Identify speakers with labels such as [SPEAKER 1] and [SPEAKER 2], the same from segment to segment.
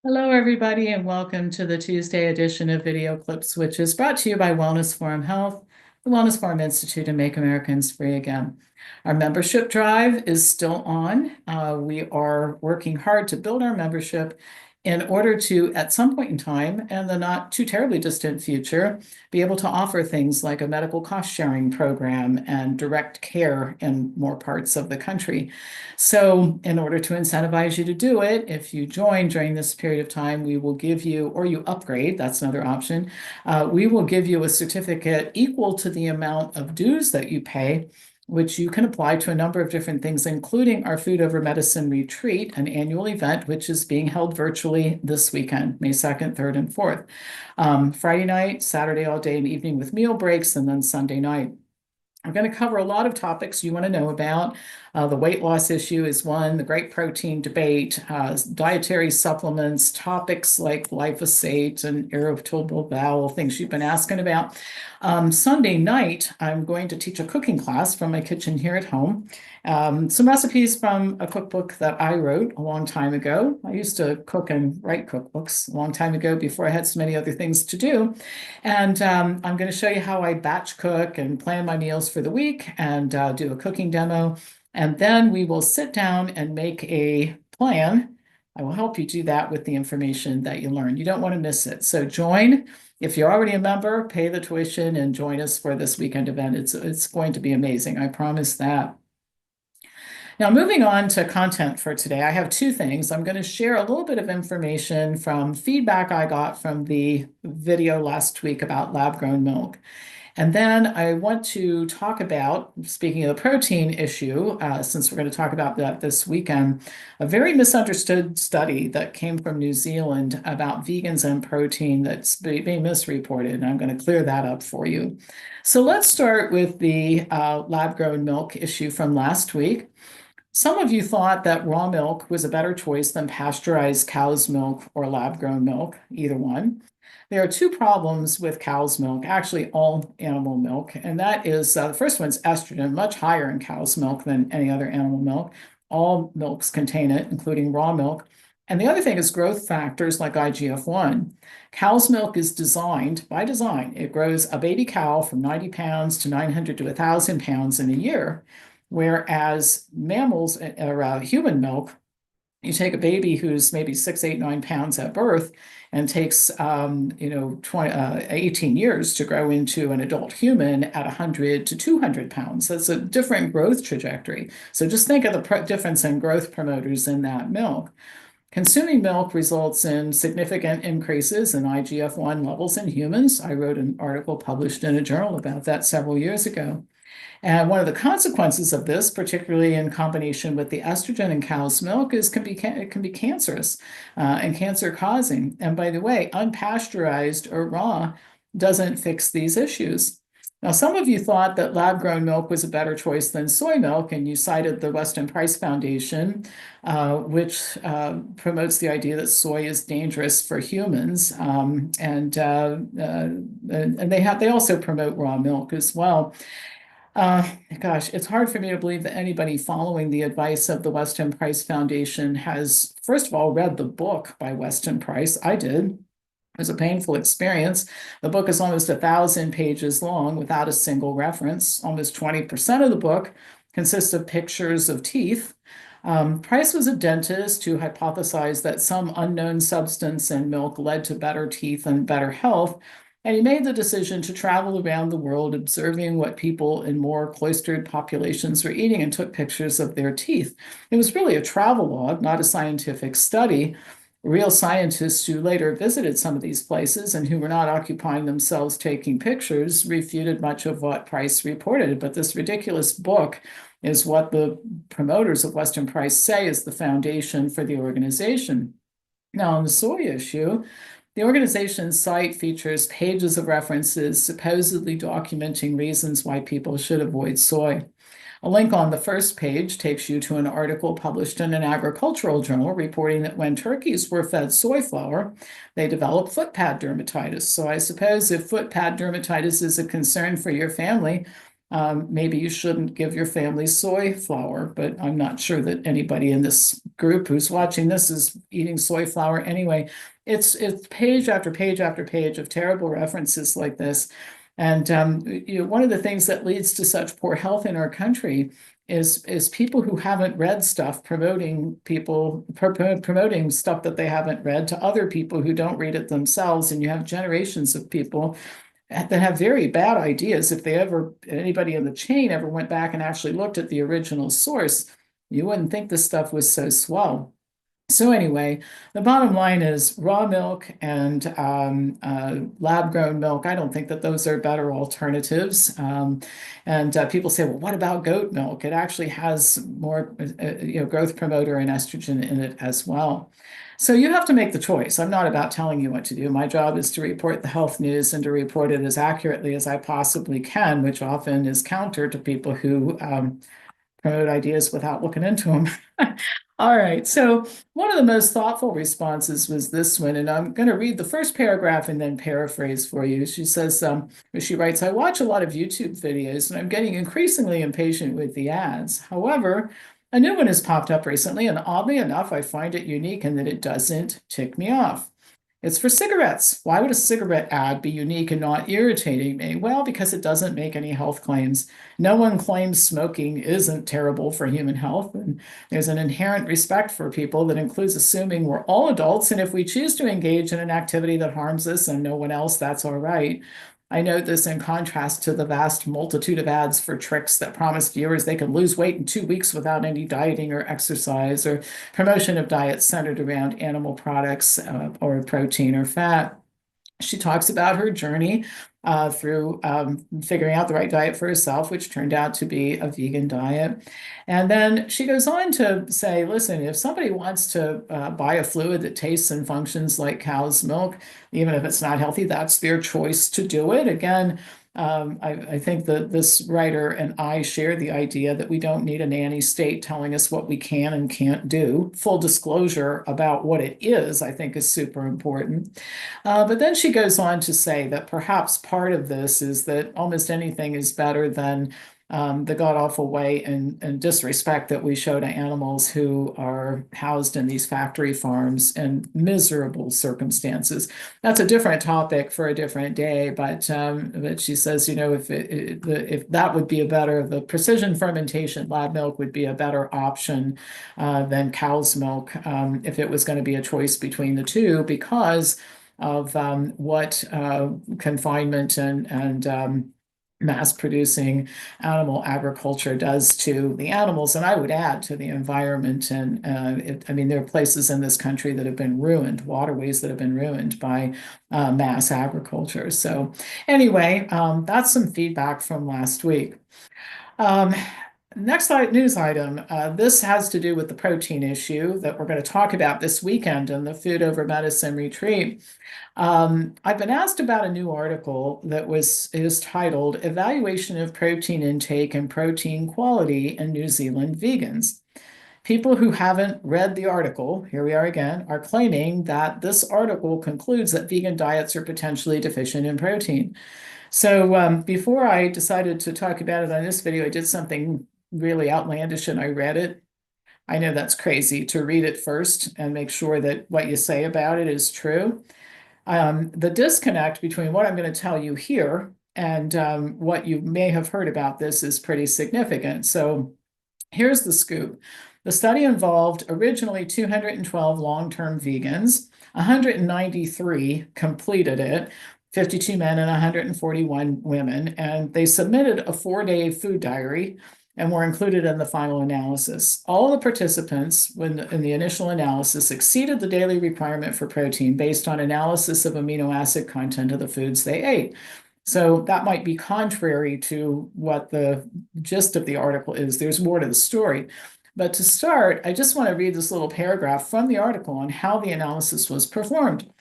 [SPEAKER 1] Hello, everybody, and welcome to the Tuesday edition of Video Clips, which is brought to you by Wellness Forum Health, the Wellness Forum Institute, and Make Americans Free Again. Our membership drive is still on. We are working hard to build our membership in order to, at some point in time, and the not too terribly distant future, be able to offer things like a medical cost sharing program and direct care in more parts of the country. So, in order to incentivize you to do it, if you join during this period of time, we will give you, or you upgrade, that's another option, we will give you a certificate equal to the amount of dues that you pay, which you can apply to a number of different things, including our Food Over Medicine Retreat, an annual event, which is being held virtually this weekend, May 2nd, 3rd, and 4th. Friday night, Saturday all day and evening with meal breaks, and then Sunday night. I'm going to cover a lot of topics you want to know about. The weight loss issue is one, the great protein debate, dietary supplements, topics like glyphosate and irritable bowel, things you've been asking about. Sunday night, I'm going to teach a cooking class from my kitchen here at home. Some recipes from a cookbook that I wrote a long time ago. I used to cook and write cookbooks a long time ago before I had so many other things to do. And I'm going to show you how I batch cook and plan my meals for the week and do a cooking demo. And then we will sit down and make a plan. I will help you do that with the information that you learn. You don't want to miss it. So join. If you're already a member, pay the tuition and join us for this weekend event. It's going to be amazing. I promise that. Now, moving on to content for today, I have two things. I'm going to share a little bit of information from feedback I got from the video last week about lab-grown milk. And then I want to talk about, speaking of the protein issue, since we're going to talk about that this weekend, a very misunderstood study that came from New Zealand about vegans and protein that's being misreported, and I'm going to clear that up for you. So let's start with the lab-grown milk issue from last week. Some of you thought that raw milk was a better choice than pasteurized cow's milk or lab-grown milk, either one. There are two problems with cow's milk, actually all animal milk, and that is the first one's estrogen, much higher in cow's milk than any other animal milk. All milks contain it, including raw milk. And the other thing is growth factors like IGF-1. Cow's milk is designed, by design, it grows a baby cow from 90 pounds to 900 to 1,000 pounds in a year. Whereas mammals or human milk, you take a baby who's maybe 6, 8, 9 pounds at birth and takes 18 years to grow into an adult human at 100 to 200 pounds. That's a different growth trajectory. So just think of the difference in growth promoters in that milk. Consuming milk results in significant increases in IGF-1 levels in humans. I wrote an article published in a journal about that several years ago. And one of the consequences of this, particularly in combination with the estrogen in cow's milk, is it can be cancerous and cancer-causing. And by the way, unpasteurized or raw doesn't fix these issues. Now, some of you thought that lab-grown milk was a better choice than soy milk, and you cited the Weston Price Foundation, which promotes the idea that soy is dangerous for humans, and they also promote raw milk as well. Gosh, it's hard for me to believe that anybody following the advice of the Weston Price Foundation has, first of all, read the book by Weston Price. I did. It was a painful experience. The book is almost 1,000 pages long without a single reference. Almost 20% of the book consists of pictures of teeth. Price was a dentist who hypothesized that some unknown substance in milk led to better teeth and better health. And he made the decision to travel around the world observing what people in more cloistered populations were eating and took pictures of their teeth. It was really a travel log, not a scientific study. Real scientists who later visited some of these places and who were not occupying themselves taking pictures refuted much of what Price reported. But this ridiculous book is what the promoters of Weston Price say is the foundation for the organization. Now, on the soy issue, the organization's site features pages of references supposedly documenting reasons why people should avoid soy. A link on the first page takes you to an article published in an agricultural journal reporting that when turkeys were fed soy flour, they developed foot pad dermatitis. So I suppose if foot pad dermatitis is a concern for your family, Maybe you shouldn't give your family soy flour, but I'm not sure that anybody in this group who's watching this is eating soy flour anyway. It's page after page after page of terrible references like this. And one of the things that leads to such poor health in our country is people who haven't read stuff promoting promoting stuff that they haven't read to other people who don't read it themselves. And you have generations of people that have very bad ideas. If anybody in the chain ever went back and actually looked at the original source, you wouldn't think this stuff was so swell. So anyway, the bottom line is raw milk and lab-grown milk. I don't think that those are better alternatives. And people say, well, what about goat milk? It actually has more, growth promoter and estrogen in it as well. So you have to make the choice. I'm not about telling you what to do. My job is to report the health news and to report it as accurately as I possibly can, which often is counter to people who promote ideas without looking into them. All right. So one of the most thoughtful responses was this one, and I'm going to read the first paragraph and then paraphrase for you. She says, she writes, I watch a lot of YouTube videos and I'm getting increasingly impatient with the ads. However, a new one has popped up recently, and oddly enough, I find it unique in that it doesn't tick me off. It's for cigarettes. Why would a cigarette ad be unique and not irritating me? Well, because it doesn't make any health claims. No one claims smoking isn't terrible for human health, and there's an inherent respect for people that includes assuming we're all adults, and if we choose to engage in an activity that harms us and no one else, that's all right. I note this in contrast to the vast multitude of ads for tricks that promise viewers they can lose weight in 2 weeks without any dieting or exercise, or promotion of diets centered around animal products or protein or fat. She talks about her journey through figuring out the right diet for herself, which turned out to be a vegan diet. And then she goes on to say, listen, if somebody wants to buy a fluid that tastes and functions like cow's milk, even if it's not healthy, that's their choice to do it. Again, I think that this writer and I share the idea that we don't need a nanny state telling us what we can and can't do. Full disclosure about what it is, I think, is super important. But then she goes on to say that perhaps part of this is that almost anything is better than the god-awful way and disrespect that we show to animals who are housed in these factory farms in miserable circumstances. That's a different topic for a different day, but she says, if that would be the precision fermentation lab milk would be a better option than cow's milk if it was going to be a choice between the two, because of what confinement and mass producing animal agriculture does to the animals, and I would add to the environment. And there are places in this country that have been ruined, waterways that have been ruined by mass agriculture. So anyway, that's some feedback from last week. Next news item, this has to do with the protein issue that we're going to talk about this weekend in the Food Over Medicine retreat. I've been asked about a new article that is titled Evaluation of Protein Intake and Protein Quality in New Zealand Vegans. People who haven't read the article, here we are again, are claiming that this article concludes that vegan diets are potentially deficient in protein. So before I decided to talk about it on this video, I did something really outlandish and I read it. I know that's crazy to read it first and make sure that what you say about it is true. The disconnect between what I'm going to tell you here and what you may have heard about this is pretty significant. So here's the scoop. The study involved originally 212 long-term vegans, 193 completed it, 52 men and 141 women, and they submitted a 4-day food diary and were included in the final analysis. All the participants in the initial analysis exceeded the daily requirement for protein based on analysis of amino acid content of the foods they ate. So that might be contrary to what the gist of the article is. There's more to the story. But to start, I just want to read this little paragraph from the article on how the analysis was performed.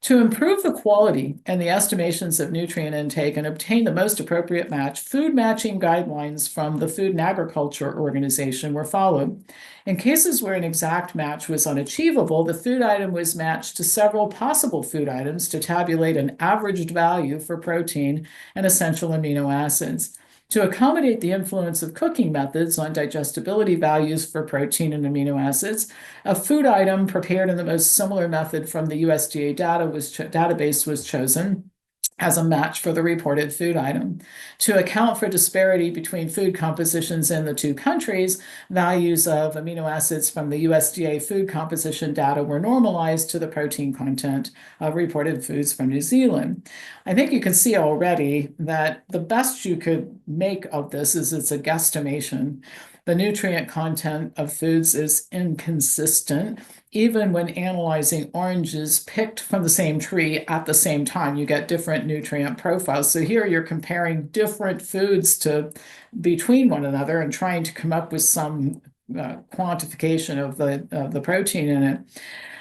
[SPEAKER 1] To improve the quality and the estimations of nutrient intake and obtain the most appropriate match, food matching guidelines from the Food and Agriculture Organization were followed. In cases where an exact match was unachievable, the food item was matched to several possible food items to tabulate an averaged value for protein and essential amino acids. To accommodate the influence of cooking methods on digestibility values for protein and amino acids, a food item prepared in the most similar method from the USDA database was chosen as a match for the reported food item. To account for disparity between food compositions in the two countries, values of amino acids from the USDA food composition data were normalized to the protein content of reported foods from New Zealand. I think you can see already that the best you could make of this is it's a guesstimation. The nutrient content of foods is inconsistent. Even when analyzing oranges picked from the same tree at the same time, you get different nutrient profiles. So here you're comparing different foods between one another and trying to come up with some quantification of the protein in it.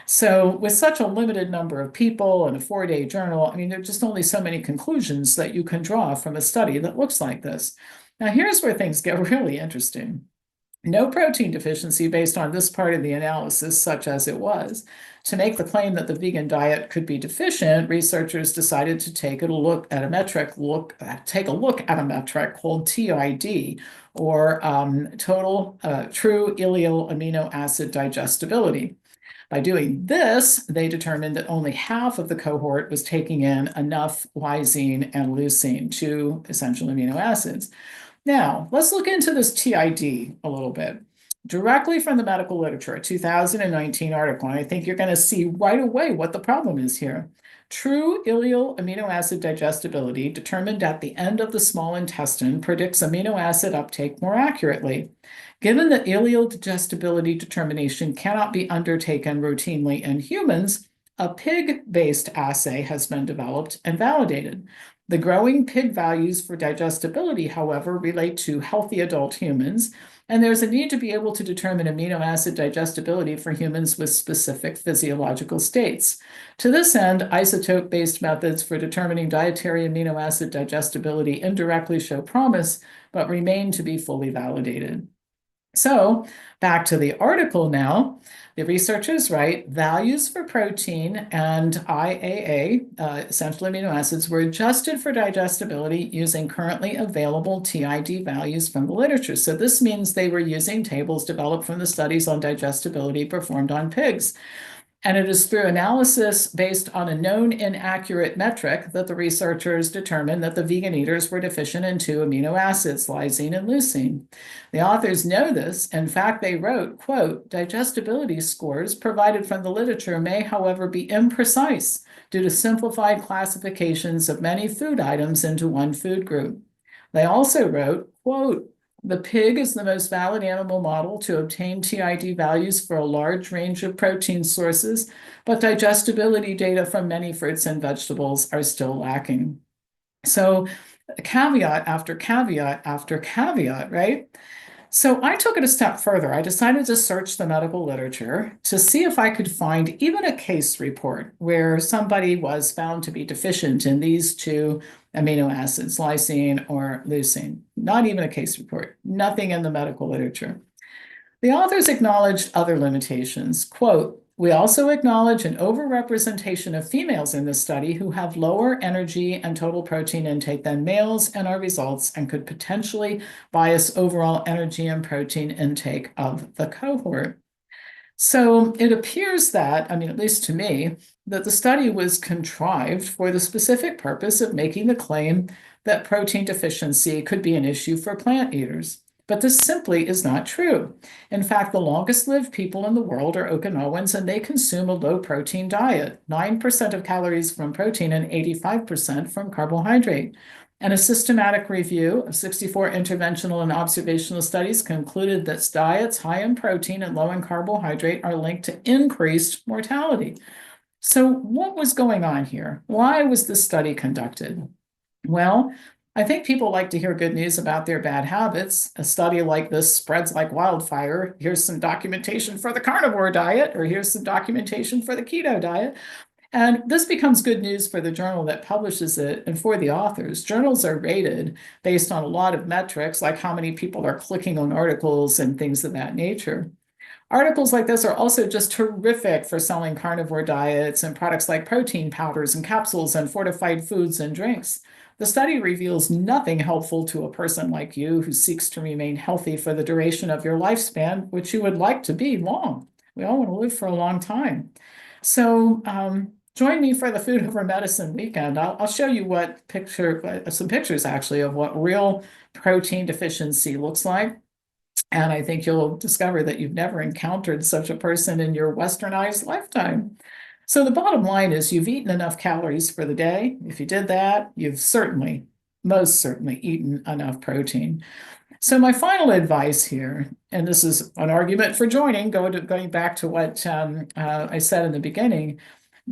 [SPEAKER 1] So with such a limited number of people and a 4-day journal, I mean, there are just only so many conclusions that you can draw from a study that looks like this. Now, here's where things get really interesting. No protein deficiency based on this part of the analysis, such as it was. To make the claim that the vegan diet could be deficient, researchers decided to take a look at a metric called TID, or total true ileal amino acid digestibility. By doing this, they determined that only half of the cohort was taking in enough lysine and leucine, two essential amino acids. Now, let's look into this TID a little bit. Directly from the medical literature, a 2019 article, and I think you're going to see right away what the problem is here. True ileal amino acid digestibility, determined at the end of the small intestine, predicts amino acid uptake more accurately. Given that ileal digestibility determination cannot be undertaken routinely in humans, a pig-based assay has been developed and validated. The growing pig values for digestibility, however, relate to healthy adult humans, and there's a need to be able to determine amino acid digestibility for humans with specific physiological states. To this end, isotope-based methods for determining dietary amino acid digestibility indirectly show promise, but remain to be fully validated. So back to the article now. The researchers write, values for protein and IAA, essential amino acids, were adjusted for digestibility using currently available TID values from the literature. So this means they were using tables developed from the studies on digestibility performed on pigs. And it is through analysis based on a known inaccurate metric that the researchers determined that the vegan eaters were deficient in two amino acids, lysine and leucine. The authors know this. In fact, they wrote, quote, digestibility scores provided from the literature may, however, be imprecise due to simplified classifications of many food items into one food group. They also wrote, quote, the pig is the most valid animal model to obtain TID values for a large range of protein sources, but digestibility data from many fruits and vegetables are still lacking. So caveat after caveat after caveat, right? So I took it a step further. I decided to search the medical literature to see if I could find even a case report where somebody was found to be deficient in these two amino acids, lysine or leucine. Not even a case report, nothing in the medical literature. The authors acknowledged other limitations. Quote, we also acknowledge an overrepresentation of females in this study who have lower energy and total protein intake than males in our results and could potentially bias overall energy and protein intake of the cohort. So it appears that, I mean, at least to me, that the study was contrived for the specific purpose of making the claim that protein deficiency could be an issue for plant eaters. But this simply is not true. In fact, the longest lived people in the world are Okinawans, and they consume a low protein diet, 9% of calories from protein and 85% from carbohydrate. And a systematic review of 64 interventional and observational studies concluded that diets high in protein and low in carbohydrate are linked to increased mortality. So what was going on here? Why was this study conducted? Well, I think people like to hear good news about their bad habits. A study like this spreads like wildfire. Here's some documentation for the carnivore diet, or here's some documentation for the keto diet. And this becomes good news for the journal that publishes it and for the authors. Journals are rated based on a lot of metrics, like how many people are clicking on articles and things of that nature. Articles like this are also just terrific for selling carnivore diets and products like protein powders and capsules and fortified foods and drinks. The study reveals nothing helpful to a person like you who seeks to remain healthy for the duration of your lifespan, which you would like to be long. We all want to live for a long time. So join me for the Food Over Medicine weekend. I'll show you some pictures actually of what real protein deficiency looks like. And I think you'll discover that you've never encountered such a person in your westernized lifetime. So the bottom line is you've eaten enough calories for the day. If you did that, you've most certainly eaten enough protein. So my final advice here, and this is an argument for joining, going back to what I said in the beginning,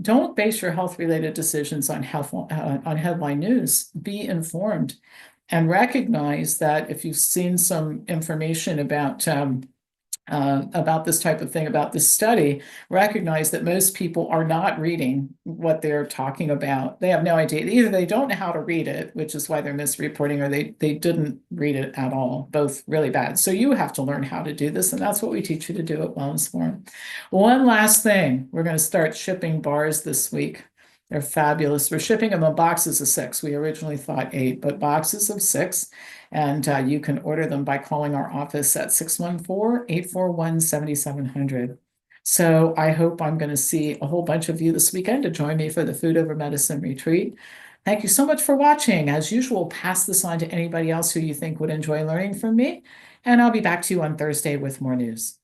[SPEAKER 1] don't base your health-related decisions on headline news. Be informed and recognize that if you've seen some information about this type of thing, about this study, recognize that most people are not reading what they're talking about. They have no idea. Either they don't know how to read it, which is why they're misreporting, or they didn't read it at all, both really bad. So you have to learn how to do this, and that's what we teach you to do at Wellness Forum. One last thing, we're going to start shipping bars this week. They're fabulous. We're shipping them in boxes of 6. We originally thought 8, but boxes of 6. And you can order them by calling our office at 614-841-7700. So I hope I'm going to see a whole bunch of you this weekend to join me for the Food Over Medicine retreat. Thank you so much for watching. As usual, pass this on to anybody else who you think would enjoy learning from me. And I'll be back to you on Thursday with more news.